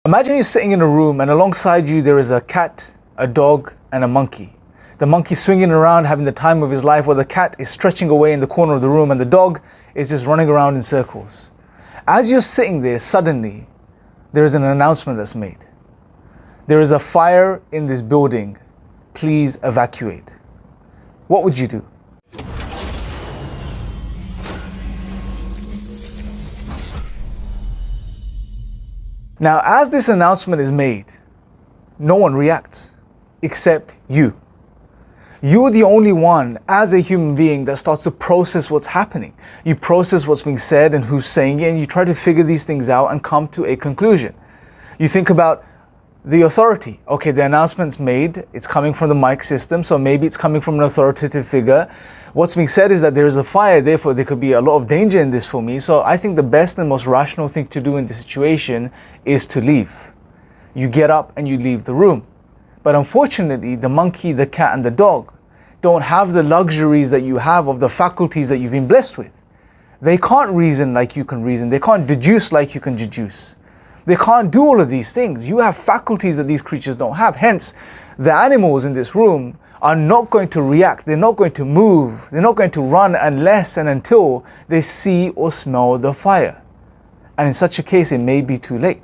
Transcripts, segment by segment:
Imagine you're sitting in a room and alongside you there is a cat, a dog, and a monkey. The monkey swinging around having the time of his life, while the cat is stretching away in the corner of the room and the dog is just running around in circles. As you're sitting there, suddenly there is an announcement that's made. There is a fire in this building. Please evacuate. What would you do? Now, as this announcement is made, no one reacts except you. You're the only one, as a human being, that starts to process what's happening. You process what's being said and who's saying it, and you try to figure these things out and come to a conclusion. You think about the authority. Okay, the announcement's made, it's coming from the mic system, so maybe it's coming from an authoritative figure. What's being said is that there is a fire, therefore there could be a lot of danger in this for me. So I think the best and most rational thing to do in this situation is to leave. You get up and you leave the room. But unfortunately, the monkey, the cat, and the dog don't have the luxuries that you have of the faculties that you've been blessed with. They can't reason like you can reason. They can't deduce like you can deduce. They can't do all of these things. You have faculties that these creatures don't have. Hence, the animals in this room are not going to react. They're not going to move. They're not going to run unless and until they see or smell the fire. And in such a case, it may be too late.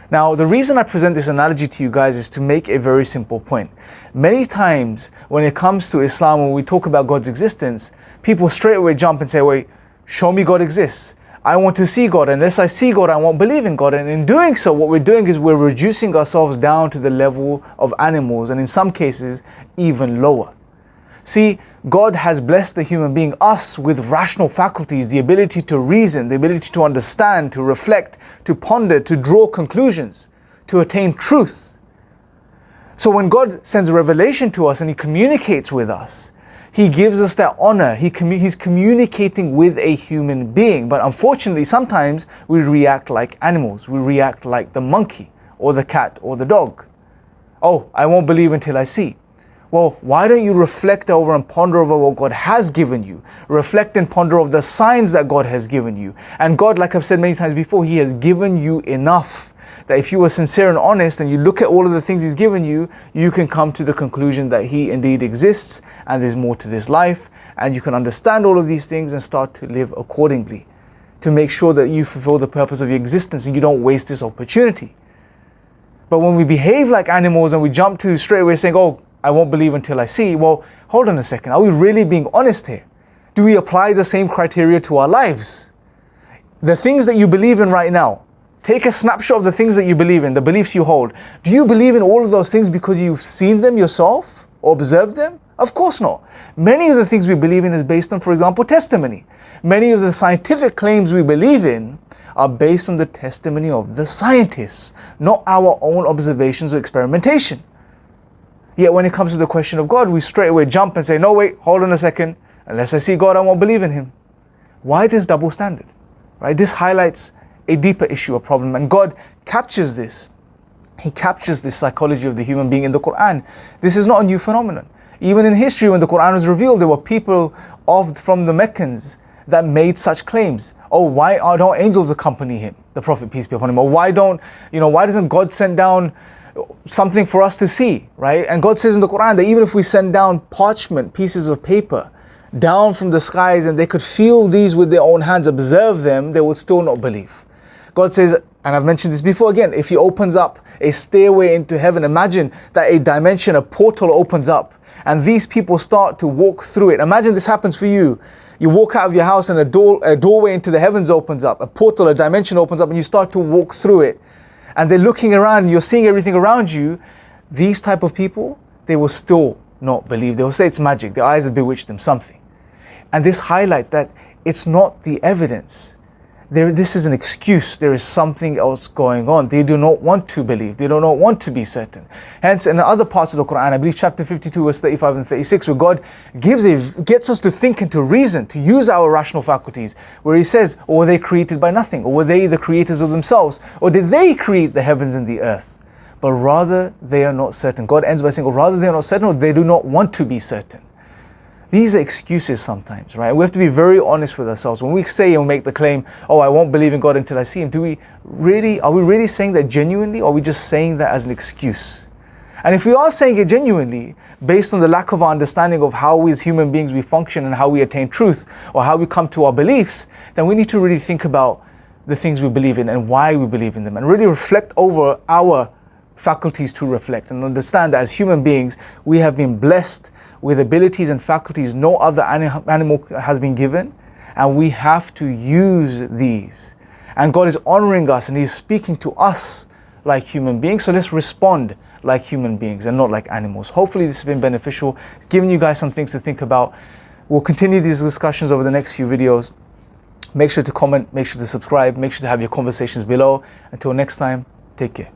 Now, the reason I present this analogy to you guys is to make a very simple point. Many times when it comes to Islam, when we talk about God's existence, people straight away jump and say, wait, show me God exists. I want to see God. Unless I see God, I won't believe in God. And in doing so, what we're doing is we're reducing ourselves down to the level of animals, and in some cases, even lower. See, God has blessed the human being, us, with rational faculties, the ability to reason, the ability to understand, to reflect, to ponder, to draw conclusions, to attain truth. So when God sends a revelation to us and He communicates with us, He gives us that honor. He's communicating with a human being. But unfortunately, sometimes we react like animals. We react like the monkey or the cat or the dog. Oh, I won't believe until I see. Well, why don't you reflect over and ponder over what God has given you? Reflect and ponder over the signs that God has given you. And God, like I've said many times before, He has given you enough that if you are sincere and honest and you look at all of the things He's given you, you can come to the conclusion that He indeed exists and there's more to this life, and you can understand all of these things and start to live accordingly to make sure that you fulfill the purpose of your existence and you don't waste this opportunity. But when we behave like animals and we jump to straight away saying, oh, I won't believe until I see, well, hold on a second. Are we really being honest here? Do we apply the same criteria to our lives? The things that you believe in right now, take a snapshot of the things that you believe in, the beliefs you hold. Do you believe in all of those things because you've seen them yourself or observed them? Of course not. Many of the things we believe in is based on, for example, testimony. Many of the scientific claims we believe in are based on the testimony of the scientists, not our own observations or experimentation. Yet when it comes to the question of God, we straight away jump and say, no, wait, hold on a second. Unless I see God, I won't believe in Him. Why this double standard? Right? This highlights a deeper issue, a problem. And God captures this. He captures this psychology of the human being in the Quran. This is not a new phenomenon. Even in history, when the Quran was revealed, there were people from the Meccans that made such claims. Oh, why don't angels accompany him, the Prophet, peace be upon him? Or why doesn't God send down something for us to see, right? And God says in the Quran that even if we send down parchment, pieces of paper, down from the skies, and they could feel these with their own hands, observe them, they would still not believe. God says, and I've mentioned this before again, if He opens up a stairway into heaven, imagine that a dimension, a portal opens up, and these people start to walk through it. Imagine this happens for you. You walk out of your house and a doorway into the heavens opens up, a portal, a dimension opens up, and you start to walk through it. And they're looking around, you're seeing everything around you. These type of people, they will still not believe. They will say it's magic. Their eyes have bewitched them, something. And this highlights that it's not the evidence. This is an excuse. There is something else going on. They do not want to believe. They do not want to be certain. Hence, in other parts of the Quran, I believe chapter 52, verse 35 and 36, where God gets us to think and to reason, to use our rational faculties, where He says, or were they created by nothing? Or were they the creators of themselves? Or did they create the heavens and the earth? But rather, they are not certain. God ends by saying, or rather they are not certain, or they do not want to be certain. These are excuses sometimes, right? We have to be very honest with ourselves. When we say and make the claim, oh, I won't believe in God until I see Him, are we really saying that genuinely, or are we just saying that as an excuse? And if we are saying it genuinely, based on the lack of our understanding of how we as human beings we function and how we attain truth, or how we come to our beliefs, then we need to really think about the things we believe in and why we believe in them, and really reflect over our faculties to reflect and understand that as human beings, we have been blessed with abilities and faculties no other animal has been given, and we have to use these. And God is honoring us and He's speaking to us like human beings, so let's respond like human beings and not like animals. Hopefully this has been beneficial. It's given you guys some things to think about. We'll continue these discussions over the next few videos. Make sure to comment, make sure to subscribe, make sure to have your conversations below. Until next time, take care.